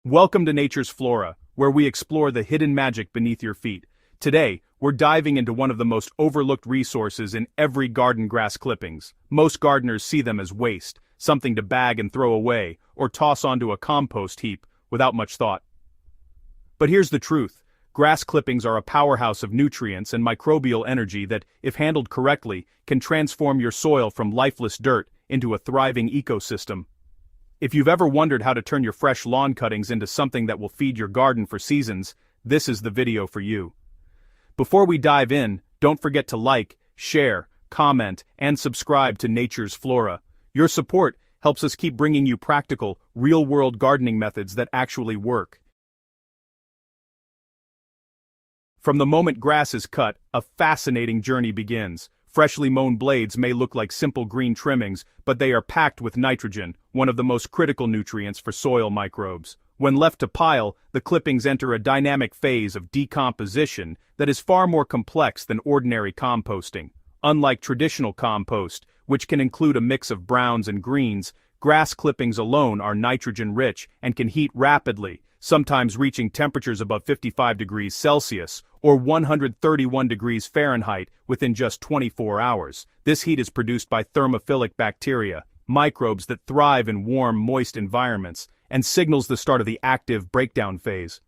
Welcome to Nature's Flora, where we explore the hidden magic beneath your feet. Today, we're diving into one of the most overlooked resources in every garden: grass clippings. Most gardeners see them as waste, something to bag and throw away, or toss onto a compost heap, without much thought. But here's the truth. Grass clippings are a powerhouse of nutrients and microbial energy that, if handled correctly, can transform your soil from lifeless dirt into a thriving ecosystem. If you've ever wondered how to turn your fresh lawn cuttings into something that will feed your garden for seasons, this is the video for you. Before we dive in, don't forget to like, share, comment, and subscribe to Nature's Flora. Your support helps us keep bringing you practical, real-world gardening methods that actually work. From the moment grass is cut, a fascinating journey begins. Freshly mown blades may look like simple green trimmings, but they are packed with nitrogen, one of the most critical nutrients for soil microbes. When left to pile, the clippings enter a dynamic phase of decomposition that is far more complex than ordinary composting. Unlike traditional compost, which can include a mix of browns and greens, grass clippings alone are nitrogen-rich and can heat rapidly, sometimes reaching temperatures above 55 degrees Celsius or 131 degrees Fahrenheit within just 24 hours. This heat is produced by thermophilic bacteria, microbes that thrive in warm, moist environments, and signals the start of the active breakdown phase.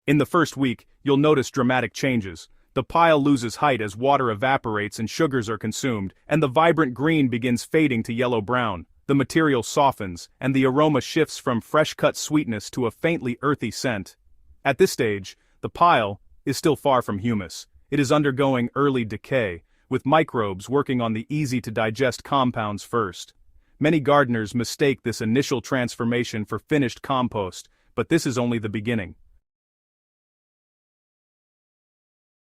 In the first week, you'll notice dramatic changes. The pile loses height as water evaporates and sugars are consumed, and the vibrant green begins fading to yellow-brown. The material softens, and the aroma shifts from fresh-cut sweetness to a faintly earthy scent. At this stage, the pile is still far from humus. It is undergoing early decay, with microbes working on the easy-to-digest compounds first. Many gardeners mistake this initial transformation for finished compost, but this is only the beginning.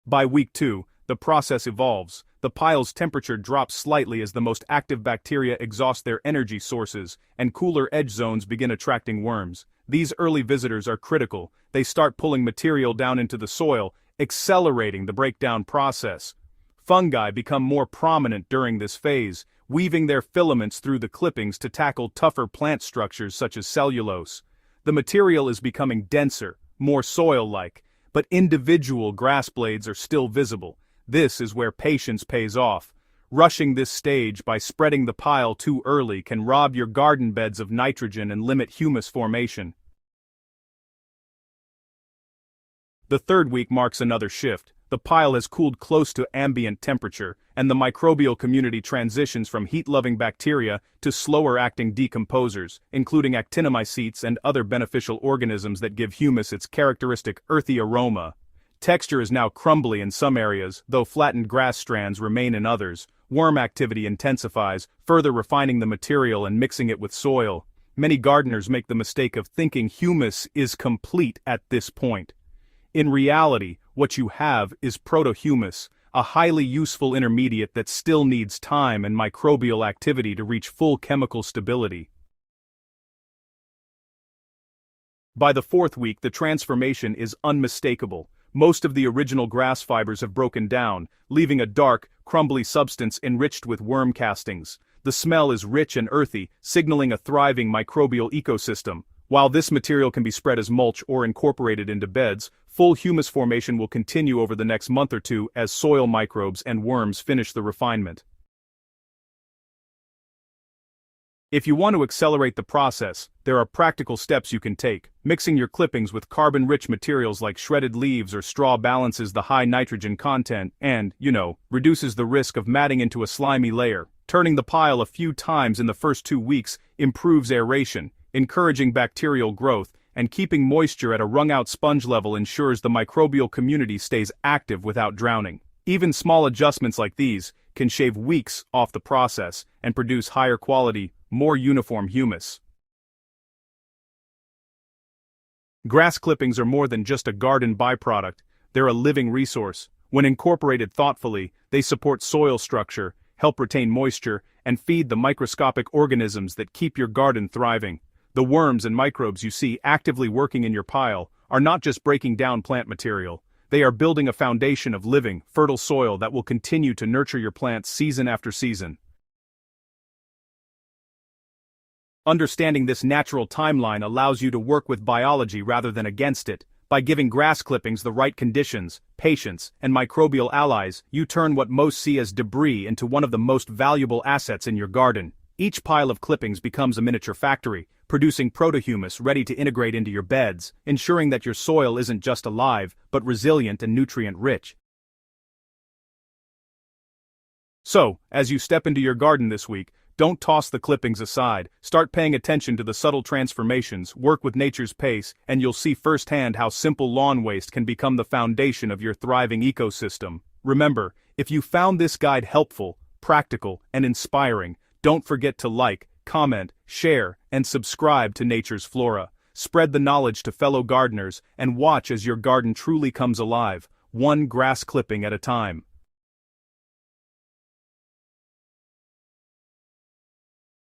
By week 2, the process evolves. The pile's temperature drops slightly as the most active bacteria exhaust their energy sources, and cooler edge zones begin attracting worms. These early visitors are critical. They start pulling material down into the soil, accelerating the breakdown process. Fungi become more prominent during this phase, weaving their filaments through the clippings to tackle tougher plant structures such as cellulose. The material is becoming denser, more soil-like, but individual grass blades are still visible. This is where patience pays off. Rushing this stage by spreading the pile too early can rob your garden beds of nitrogen and limit humus formation. The third week marks another shift. The pile has cooled close to ambient temperature, and the microbial community transitions from heat-loving bacteria to slower-acting decomposers, including actinomycetes and other beneficial organisms that give humus its characteristic earthy aroma. Texture is now crumbly in some areas, though flattened grass strands remain in others. Worm activity intensifies, further refining the material and mixing it with soil. Many gardeners make the mistake of thinking humus is complete at this point. In reality, what you have is protohumus, a highly useful intermediate that still needs time and microbial activity to reach full chemical stability. By the fourth week, the transformation is unmistakable. Most of the original grass fibers have broken down, leaving a dark, crumbly substance enriched with worm castings. The smell is rich and earthy, signaling a thriving microbial ecosystem. While this material can be spread as mulch or incorporated into beds, full humus formation will continue over the next month or two as soil microbes and worms finish the refinement. If you want to accelerate the process, there are practical steps you can take. Mixing your clippings with carbon-rich materials like shredded leaves or straw balances the high nitrogen content and, reduces the risk of matting into a slimy layer. Turning the pile a few times in the first 2 weeks improves aeration, encouraging bacterial growth, and keeping moisture at a wrung-out sponge level ensures the microbial community stays active without drowning. Even small adjustments like these can shave weeks off the process and produce higher quality, more uniform humus. Grass clippings are more than just a garden byproduct, they're a living resource. When incorporated thoughtfully, they support soil structure, help retain moisture, and feed the microscopic organisms that keep your garden thriving. The worms and microbes you see actively working in your pile are not just breaking down plant material. They are building a foundation of living, fertile soil that will continue to nurture your plants season after season. Understanding this natural timeline allows you to work with biology rather than against it. By giving grass clippings the right conditions, patience, and microbial allies, you turn what most see as debris into one of the most valuable assets in your garden. Each pile of clippings becomes a miniature factory, producing protohumus ready to integrate into your beds, ensuring that your soil isn't just alive, but resilient and nutrient-rich. So, as you step into your garden this week, don't toss the clippings aside. Start paying attention to the subtle transformations, work with nature's pace, and you'll see firsthand how simple lawn waste can become the foundation of your thriving ecosystem. Remember, if you found this guide helpful, practical, and inspiring, don't forget to like, comment, share, and subscribe to Nature's Flora. Spread the knowledge to fellow gardeners and watch as your garden truly comes alive, one grass clipping at a time.